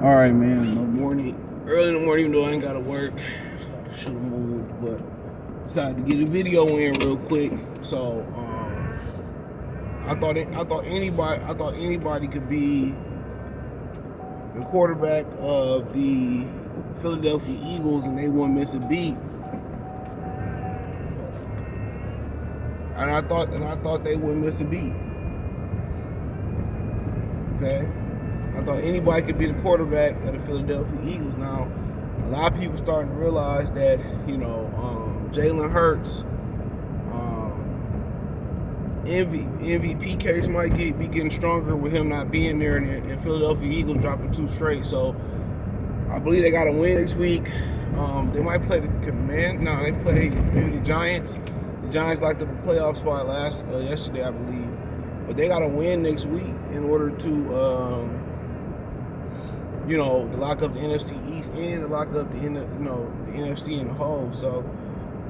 All right, man. In the morning, early in the morning, even though I ain't gotta work, gotta shoot a move, but decided to get a video in real quick. So I thought anybody could be the quarterback of the Philadelphia Eagles, and they wouldn't miss a beat. And I thought they wouldn't miss a beat. Okay. I thought anybody could be the quarterback of the Philadelphia Eagles. Now, a lot of people starting to realize that, Jalen Hurts, MVP case might be getting stronger with him not being there, and Philadelphia Eagles dropping 2 straight. So, I believe they got a win next week. They might play the they play maybe the Giants. The Giants locked up a playoff spot yesterday, I believe. But they got to win next week in order to, to lock up the NFC East and to lock up the NFC in the whole. So,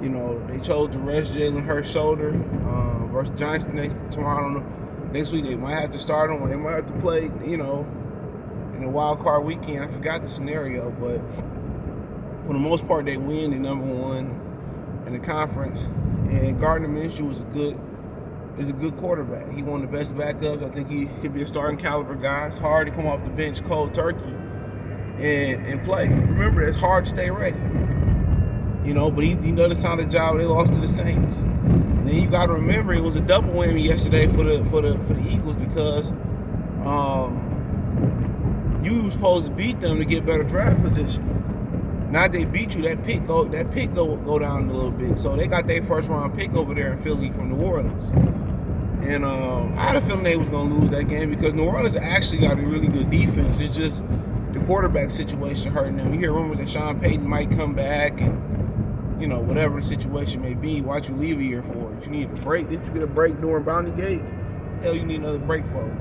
they chose to rest Jalen Hurts' shoulder versus Giants tomorrow. I don't know. Next week they might have to start him, or they might have to play, in a wild card weekend. I forgot the scenario, but for the most part, they win. They're number 1 in the conference, and Gardner Minshew is a good quarterback. He one of the best backups. I think he could be a starting caliber guy. It's hard to come off the bench cold turkey and play. Remember, it's hard to stay ready. But he done a solid job. They lost to the Saints. And then you got to remember, it was a double whammy yesterday for the Eagles, because you was supposed to beat them to get better draft position. Now they beat you, that pick go down a little bit. So they got their first round pick over there in Philly from New Orleans. And I had a feeling they was going to lose that game, because New Orleans actually got a really good defense. It's just the quarterback situation hurting them. You hear rumors that Sean Payton might come back, and whatever the situation may be. Why'd you leave a year for it? You need a break. Did you get a break during Bounty Gate? Hell, you need another break for it.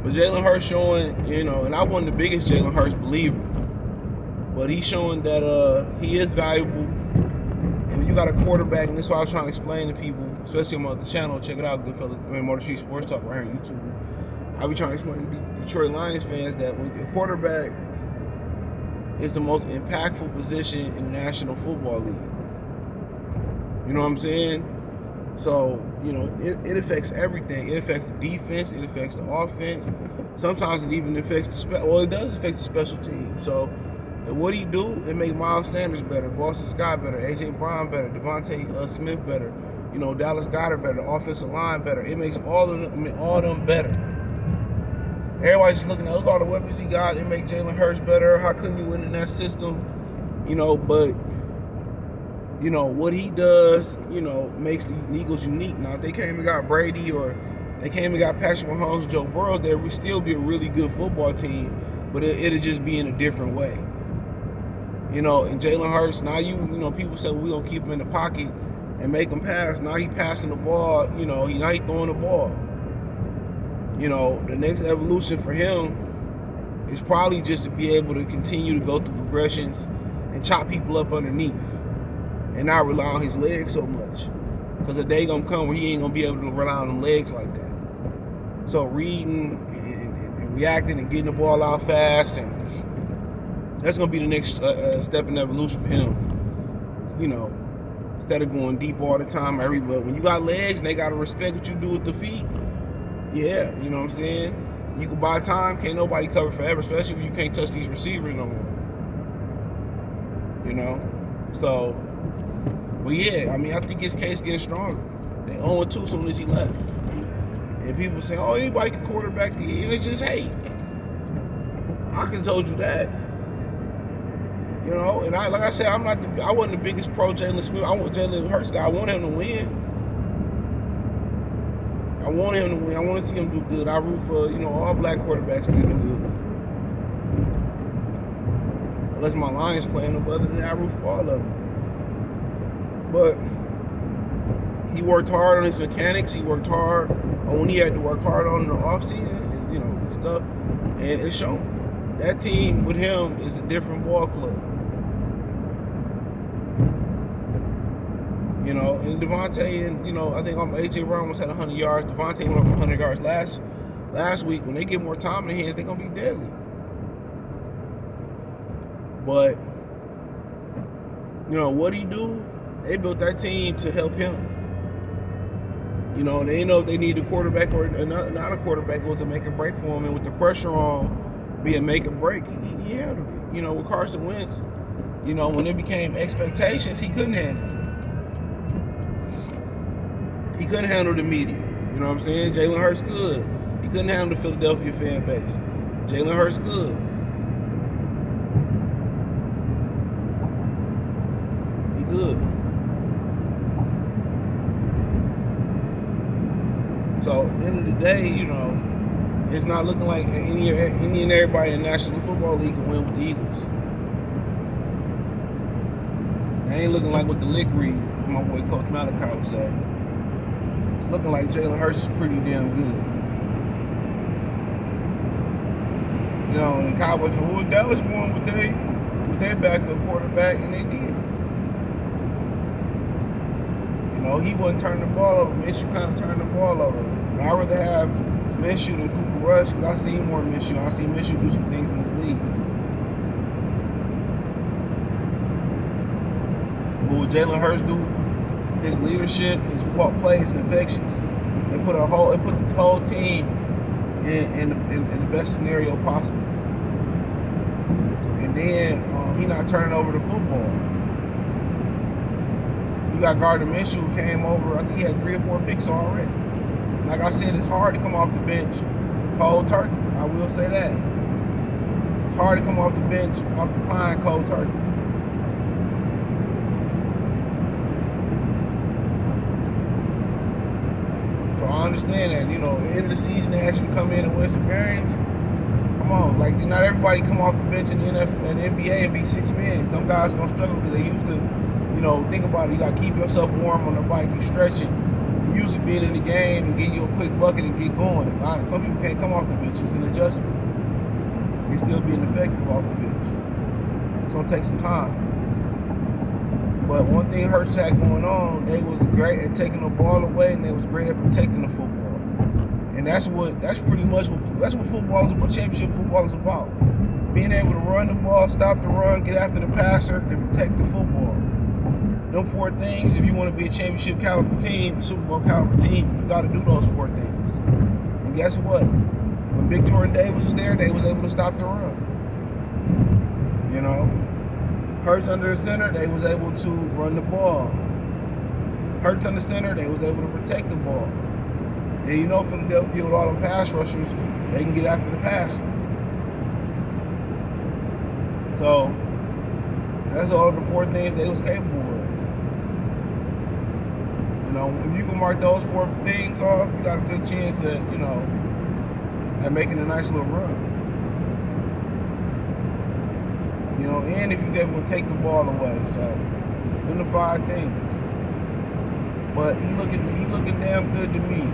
But Jalen Hurts showing, and I wasn't the biggest Jalen Hurts believer, but he's showing that he is valuable. And when you got a quarterback, and that's why I was trying to explain to people, especially on my other channel, check it out, Motor Street Sports Talk right here on YouTube. I be trying to explain to Detroit Lions fans that when your quarterback is the most impactful position in the National Football League. You know what I'm saying? So, it affects everything. It affects the defense. It affects the offense. Sometimes it even affects it does affect the special team. So, what he do? It make Miles Sanders better, Boston Scott better, A.J. Brown better, Devontae Smith better, Dallas Goedert better, the offensive line better. It makes all of them better. Everybody's just looking at all the weapons he got. It make Jalen Hurts better. How couldn't you win in that system? But what he does, makes the Eagles unique. Now, if they came and got Brady, or they came and got Patrick Mahomes and Joe Burrow, there would still be a really good football team, but it'll just be in a different way. And Jalen Hurts, now people say, well, we're going to keep him in the pocket and make him pass. Now he passing the ball, now he throwing the ball. The next evolution for him is probably just to be able to continue to go through progressions and chop people up underneath and not rely on his legs so much. Because a day gonna come where he ain't gonna be able to rely on them legs like that. So reading and reacting and getting the ball out fast, and that's gonna be the next step in evolution for him. Instead of going deep all the time, but when you got legs and they gotta respect what you do with the feet, yeah, you know what I'm saying? You can buy time, can't nobody cover forever, especially when you can't touch these receivers no more. So, well, yeah, I think his case getting stronger. They 0-2 as soon as he left. And people say, oh, anybody can quarterback the year. And it's just hate. I can told you that. And like I said, I wasn't the biggest pro Jalen Smith. I want Jalen Hurts guy. I want him to win. I want to see him do good. I root for, all black quarterbacks to do good. Unless my Lions playing them, other than that, I root for all of them. But he worked hard on his mechanics. He worked hard on when he had to work hard on in the offseason, his stuff. And it's shown. That team with him is a different ball club. And Devontae, and I think A.J. Brown almost had 100 yards. Devontae went over 100 yards last week, when they get more time in their hands, they're going to be deadly. But, you know, what he do? They built that team to help him. You know, they didn't know if they need a quarterback or not a quarterback. It was a make or break for him. And with the pressure on being make or break, he handled it. You know, with Carson Wentz, you know, when it became expectations, he couldn't handle it. He couldn't handle the media. You know what I'm saying? Jalen Hurts good. He couldn't handle the Philadelphia fan base. Jalen Hurts good. He good. So at the end of the day, you know, it's not looking like any and everybody in the National Football League can win with the Eagles. It ain't looking like what the lick read, as my boy Coach Malachi would say. It's looking like Jalen Hurts is pretty damn good. You know, and the Cowboys, well, Dallas won with their backup quarterback, and they did. You know, he wasn't turning the ball over. Minshew kind of turned the ball over. But I'd rather have Minshew than Cooper Rush because I see more Minshew. I see Minshew do some things in this league. But what Jalen Hurts do, his leadership, his play is infectious. It put the whole team in the best scenario possible. And then he not turning over the football. You got Gardner Minshew who came over. I think he had 3 or 4 picks already. Like I said, it's hard to come off the bench cold turkey. I will say that. It's hard to come off the bench, off the pine, cold turkey. So I understand that, you know, at the end of the season, they ask you to come in and win some games. Come on, like not everybody come off the bench in the NBA and be 6 men. Some guys gonna struggle because they used to, you know, think about it. You gotta keep yourself warm on the bike. You stretching. Usually being in the game and get you a quick bucket and get going. Some people can't come off the bench. It's an adjustment. They still being effective off the bench. It's gonna take some time. But one thing Hurts had going on, they was great at taking the ball away and they was great at protecting the football. And that's pretty much what football is about. Championship football is about. Being able to run the ball, stop the run, get after the passer, and protect the football. Them 4 things, if you want to be a championship caliber team, Super Bowl caliber team, you got to do those 4 things. And guess what? When Big Jordan Davis was there, they was able to stop the run. You know? Hurts under the center, they was able to run the ball. Hurts under center, they was able to protect the ball. And you know Philadelphia with all them pass rushers, they can get after the passer. So, that's all the 4 things they was capable of. You know, if you can mark those 4 things off, you got a good chance at, you know, at making a nice little run. You know, and if you're able to take the ball away. So, them the 5 things. But he looking damn good to me.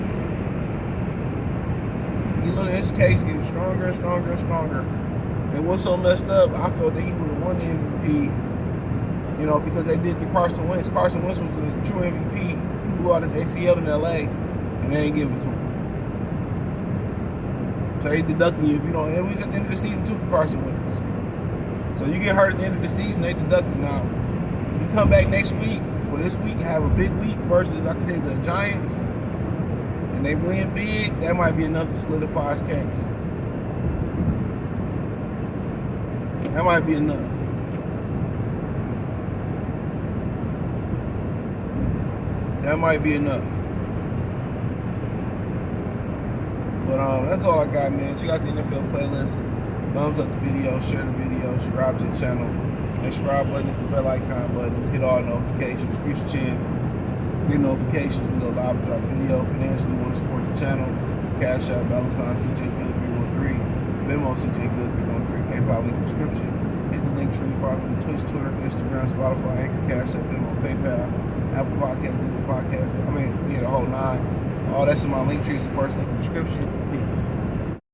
His case getting stronger and stronger and stronger. And what's so messed up, I felt that he would have won the MVP, you know, because they did the Carson Wentz. Carson Wentz was the true MVP. He blew out his ACL in LA, and they ain't give it to him. So they deducting you if you don't. It was at the end of the season, too, for Carson Wentz. So you get hurt at the end of the season, they deduct it. Now, if you come back next week, or this week, and have a big week versus, I think, the Giants, and they win big, that might be enough to solidify his case. That might be enough. That might be enough. But that's all I got, man. Check out the NFL playlist. Thumbs up the video, share the video, subscribe to the channel. The subscribe button is the bell icon button. Hit all notifications. Increase your chance. Get notifications. We go live and drop video. Financially want to support the channel. Cash App, $CJ Good313. Venmo, CJ Good313. PayPal link in the description. Hit the link tree. Follow me on Twitch, Twitter, Instagram, Spotify, Anchor, Cash App, Venmo, PayPal, Apple Podcast, Google Podcast. The whole 9. All that's in my link tree. Is the first link in the description. Peace.